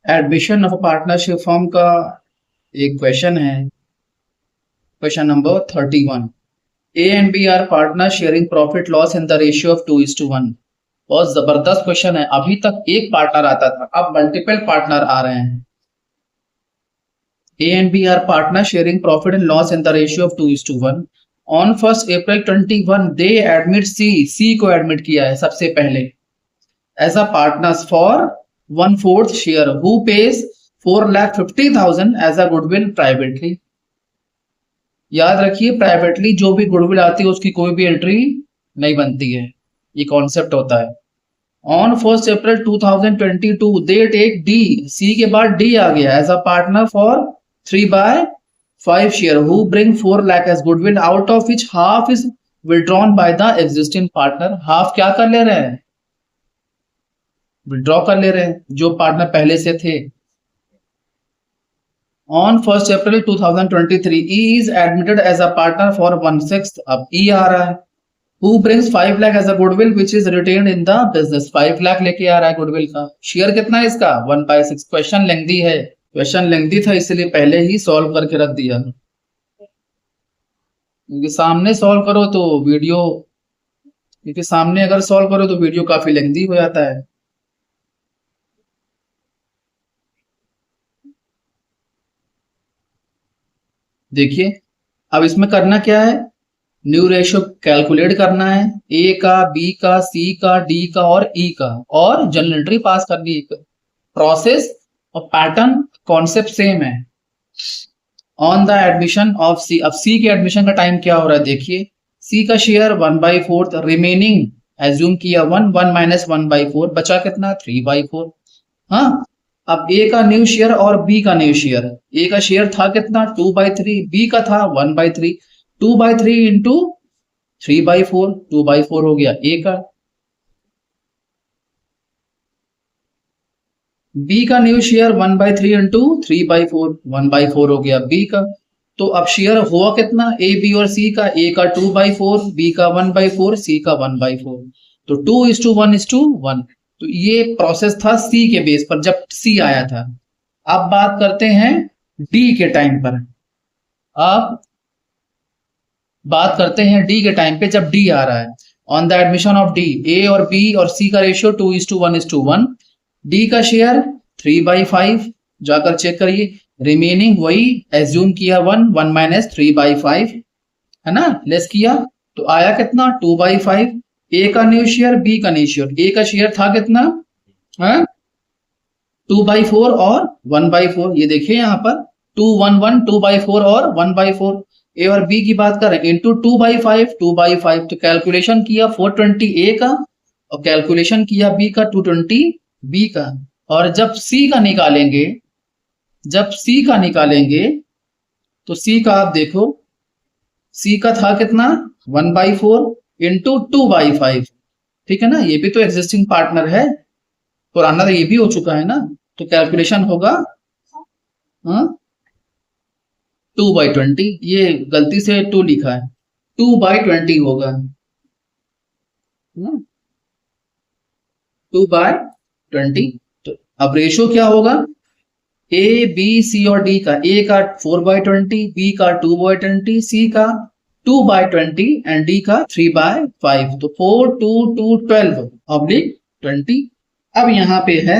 Admission of partnership form का एक question है, question number 31। A and B are partner sharing profit loss in the ratio of 2:1। बहुत जबरदस्त question है। अभी तक एक पार्टनर आता था, अब मल्टीपल पार्टनर आ रहे हैं। A and B are partner sharing profit and loss in the ratio of 2:1। On 1 April 21 they admit C को एडमिट किया है सबसे पहले as a partners for 1/4 share who pays 4,50,000 as a goodwill privately. याद रखिए, प्राइवेटली जो भी goodwill आती है उसकी कोई भी एंट्री नहीं बनती है, ये कॉन्सेप्ट होता है। On 1 April 2022 they take D, C के बाद डी आ गया as a partner for 3/5 share who bring 4 lakh as goodwill out of which half is withdrawn by the existing partner. Half क्या कर ले रहे हैं? विड्रॉ कर ले रहे हैं जो पार्टनर पहले से थे। On 1 April 2023 E is admitted as a partner for 1/6। अब E आ रहा है। Who brings 5 lakh as a goodwill which is retained in the business। 5 lakh लेके आ रहा है गुडविल का। शेयर कितना है इसका? 1/6। क्वेश्चन लेंथी है, क्वेश्चन लेंथी था इसलिए पहले ही सॉल्व करके रख दिया, क्योंकि सामने सॉल्व करो तो वीडियो क्योंकि सामने अगर सॉल्व करो तो वीडियो काफी लेंथी हो जाता है। देखिए, अब इसमें करना क्या है? न्यू रेशियो कैलकुलेट करना है, ए का, बी का, सी का, डी का और ई का, और जनरल एंट्री पास करनी है। प्रोसेस और पैटर्न कॉन्सेप्ट सेम है। ऑन द एडमिशन ऑफ सी, अब सी के एडमिशन का टाइम क्या हो रहा है देखिए। सी का शेयर 1/4, रिमेनिंग एज्यूम किया 1 माइनस 1/4, बचा कितना? 3/4। हाँ, अब ए का न्यू शेयर और बी का न्यू शेयर। ए का शेयर था कितना? 2/3, बी का था 1/3। 2/3 इंटू 3/4, 2/4 हो गया ए का। बी का न्यू शेयर 1/3 इंटू 3/4, 1/4 हो गया बी का। तो अब शेयर हुआ कितना? ए, बी और सी का। ए का 2/4, बी का 1/4, सी का 1/4। तो 2:1:1। तो ये प्रोसेस था सी के बेस पर जब सी आया था। अब बात करते हैं डी के टाइम पर। अब बात करते हैं डी के टाइम पे जब डी आ रहा है। On the admission of D, A और बी और सी का रेशियो 2:1:1। डी का शेयर 3/5, जाकर चेक करिए। रिमेनिंग वही एज्यूम किया 1 माइनस 3/5, है ना, लेस किया तो आया कितना? 2/5। ए का न्यू शेयर, बी का न्यू शेयर। ए का शेयर था कितना? 2/4 और 1/4। ये देखिए यहाँ पर 2 1 1, 2/4 और 1/4। ए और बी की बात करें इंटू 2/5, 2/5। तो कैलकुलेशन किया 420 ए का और कैलकुलेशन किया बी का 220 बी का। और जब सी का निकालेंगे, तो सी का आप देखो, सी का था कितना? 1/4 इंटू 2/5। ठीक है ना, ये भी तो एग्जिस्टिंग पार्टनर है, पुराना तो ये भी हो चुका है ना। तो कैलकुलेशन होगा 2/20। ये गलती से 2 लिखा है, 2/20 होगा, 2/20। तो अब रेशो क्या होगा? ए, बी, सी और डी का। ए का 4/20, बी का 2/20, सी का 2/20 एंड डी का 3/5। तो 4 2 2 12/20। अब यहाँ पे है,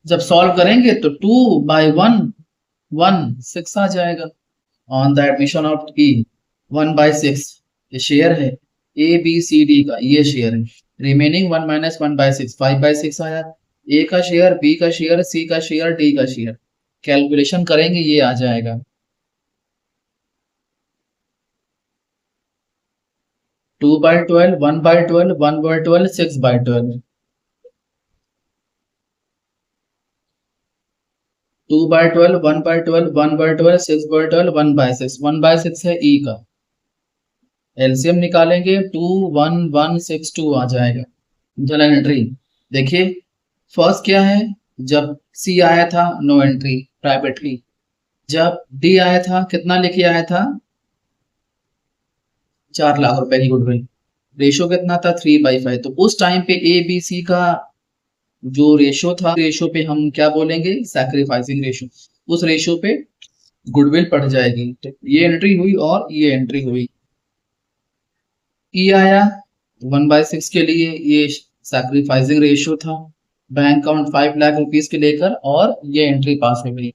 जब सॉल्व करेंगे तो 2/1 1 6 आ जाएगा। ऑन द एडमिशन ऑफ ई 1/6, ये शेयर है ए, बी, सी, डी का, ये शेयर है। रिमेनिंग 1 माइनस 1/6, 5/6 आया। ए का शेयर, बी का शेयर, सी का शेयर, डी का शेयर। कैलकुलेशन करेंगे ये आ जाएगा 2/12, 1/12, 1/12, 6/12। 2/12, 1/12, 1/12, 6/12, 1/6। 1/6 है ई का। एलसीएम निकालेंगे 21162 आ जाएगा। जनरल एंट्री देखिए, फर्स्ट क्या है? जब सी आया था नो एंट्री प्राइवेटली। जब डी आया था कितना लेके आया था? 4 लाख रुपए की गुडविल। रेशो कितना था? 3/5। तो उस टाइम पे ए, बी, सी का जो रेशो था, रेशो पे हम क्या बोलेंगे, सैक्रिफाइसिंग रेशो, उस रेशो पे गुडविल पड़ जाएगी। तो ये एंट्री हुई और ये एंट्री हुई। ई आया 1/6 के लिए, ये सैक्रिफाइसिंग रेशियो था। बैंक अकाउंट 5 लाख रुपीस के लेकर, और ये एंट्री पास हो गई।